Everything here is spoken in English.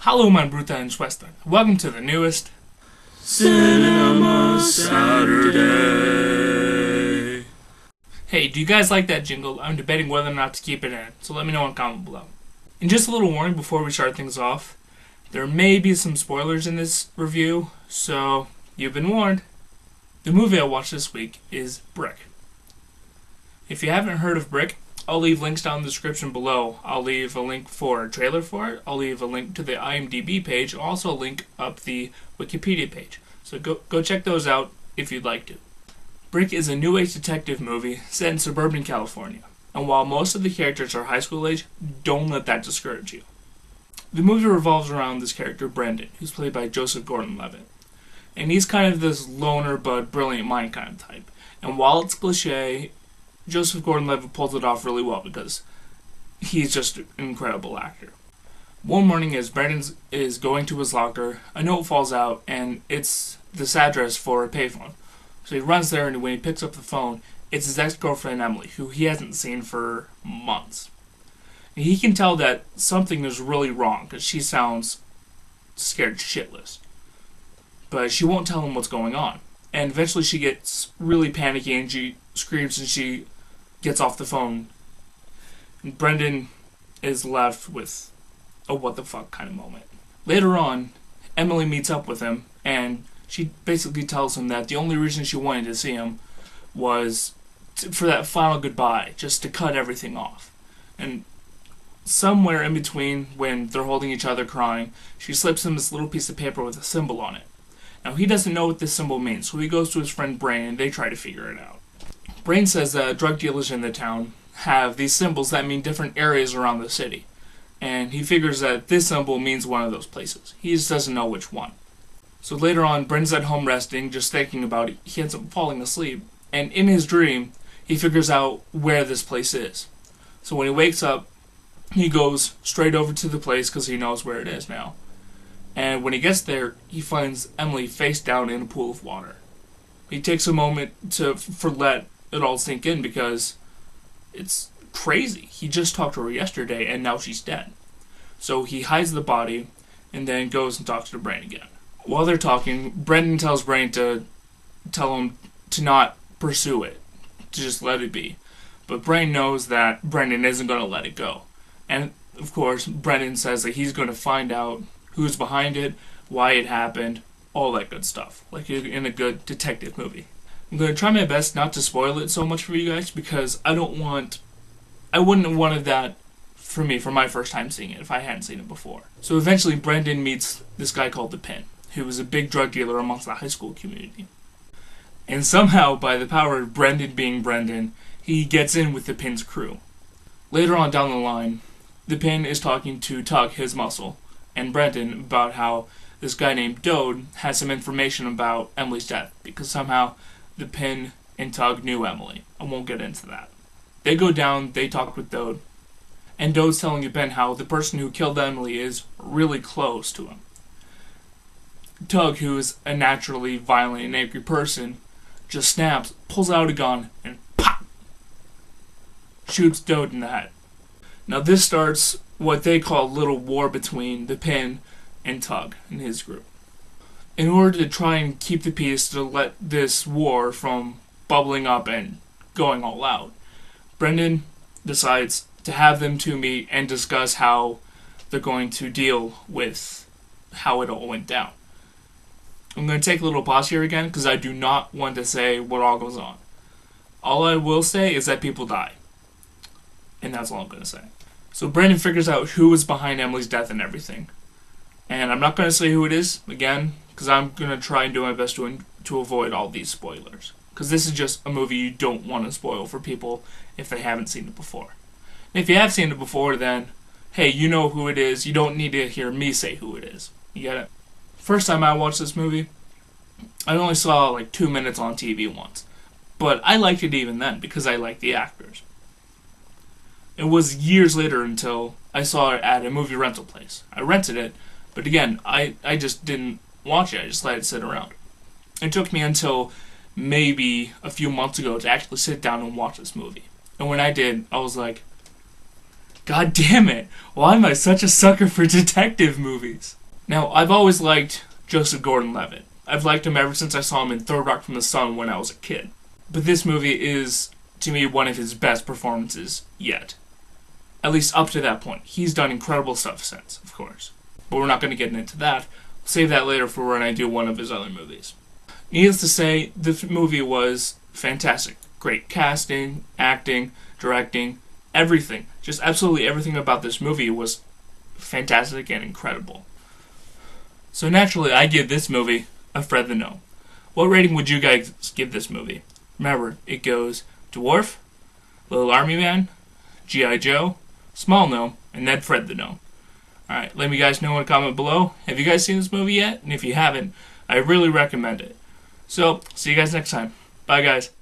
Hallo mein Bruder und Schwester. Welcome to the newest Cinema Saturday. Hey, do you guys like that jingle? I'm debating whether or not to keep it in, so let me know in the comment below. And just a little warning before we start things off, there may be some spoilers in this review, so you've been warned. The movie I watched this week is Brick. If you haven't heard of Brick, I'll leave links down in the description below. I'll leave a link for a trailer for it. I'll leave a link to the IMDb page. I'll also link up the Wikipedia page. So go check those out if you'd like to. Brick is a new age detective movie set in suburban California. And while most of the characters are high school age, don't let that discourage you. The movie revolves around this character, Brendan, who's played by Joseph Gordon-Levitt. And he's kind of this loner but brilliant mind kind of type. And while it's cliche, Joseph Gordon-Levitt pulls it off really well because he's just an incredible actor. One morning as Brendan is going to his locker, a note falls out and it's this address for a payphone. So he runs there, and when he picks up the phone, it's his ex-girlfriend Emily, who he hasn't seen for months. And he can tell that something is really wrong because she sounds scared shitless. But she won't tell him what's going on. And eventually she gets really panicky and she screams and she gets off the phone. And Brendan is left with a what the fuck kind of moment. Later on, Emily meets up with him and she basically tells him that the only reason she wanted to see him was for that final goodbye, just to cut everything off. And somewhere in between, when they're holding each other crying, she slips him this little piece of paper with a symbol on it. Now, he doesn't know what this symbol means, so he goes to his friend Brain, and they try to figure it out. Brain says that drug dealers in the town have these symbols that mean different areas around the city. And he figures that this symbol means one of those places. He just doesn't know which one. So later on, Brendan's at home resting, just thinking about it. He ends up falling asleep. And in his dream, he figures out where this place is. So when he wakes up, he goes straight over to the place because he knows where it is now. And when he gets there, he finds Emily face down in a pool of water. He takes a moment for let it all sink in because it's crazy. He just talked to her yesterday and now she's dead. So he hides the body and then goes and talks to Brain again. While they're talking, Brendan tells Brain to tell him to not pursue it, to just let it be. But Brain knows that Brendan isn't going to let it go. And, of course, Brendan says that he's going to find out who's behind it, why it happened, all that good stuff, like in a good detective movie. I'm going to try my best not to spoil it so much for you guys because I wouldn't have wanted that for me for my first time seeing it if I hadn't seen it before. So eventually Brendan meets this guy called the Pin, who was a big drug dealer amongst the high school community. And somehow, by the power of Brendan being Brendan, he gets in with the Pin's crew. Later on down the line, the Pin is talking to Tug, his muscle, and Brendan about how this guy named Dode has some information about Emily's death, because somehow the Pin and Tug knew Emily. I won't get into that. They go down, they talk with Dode, and Dode's telling the Pin how the person who killed Emily is really close to him. Tug, who is a naturally violent and angry person, just snaps, pulls out a gun, and pop! Shoots Dode in the head. Now this starts what they call a little war between the Pin and Tug and his group. In order to try and keep the peace, to let this war from bubbling up and going all out, Brendan decides to have them two meet and discuss how they're going to deal with how it all went down. I'm going to take a little pause here again because I do not want to say what all goes on. All I will say is that people die. And that's all I'm going to say. So Brandon figures out who is behind Emily's death and everything. And I'm not going to say who it is, again, because I'm going to try and do my best to avoid all these spoilers. Because this is just a movie you don't want to spoil for people if they haven't seen it before. And if you have seen it before, then, hey, you know who it is. You don't need to hear me say who it is. You get it? First time I watched this movie, I only saw like 2 minutes on TV once. But I liked it even then because I liked the actors. It was years later until I saw it at a movie rental place. I rented it, but again, I just didn't watch it. I just let it sit around. It took me until maybe a few months ago to actually sit down and watch this movie. And when I did, I was like, God damn it! Why am I such a sucker for detective movies? Now, I've always liked Joseph Gordon-Levitt. I've liked him ever since I saw him in Third Rock from the Sun when I was a kid. But this movie is, to me, one of his best performances yet. At least up to that point. He's done incredible stuff since, of course. But we're not going to get into that. We'll save that later for when I do one of his other movies. Needless to say, the movie was fantastic. Great casting, acting, directing, everything. Just absolutely everything about this movie was fantastic and incredible. So naturally, I give this movie a Fred the Gnome. What rating would you guys give this movie? Remember, it goes Dwarf, Little Army Man, G.I. Joe, Small Gnome, and then Fred the Gnome. Alright, let me guys know in a comment below. Have you guys seen this movie yet? And if you haven't, I really recommend it. So, see you guys next time. Bye guys.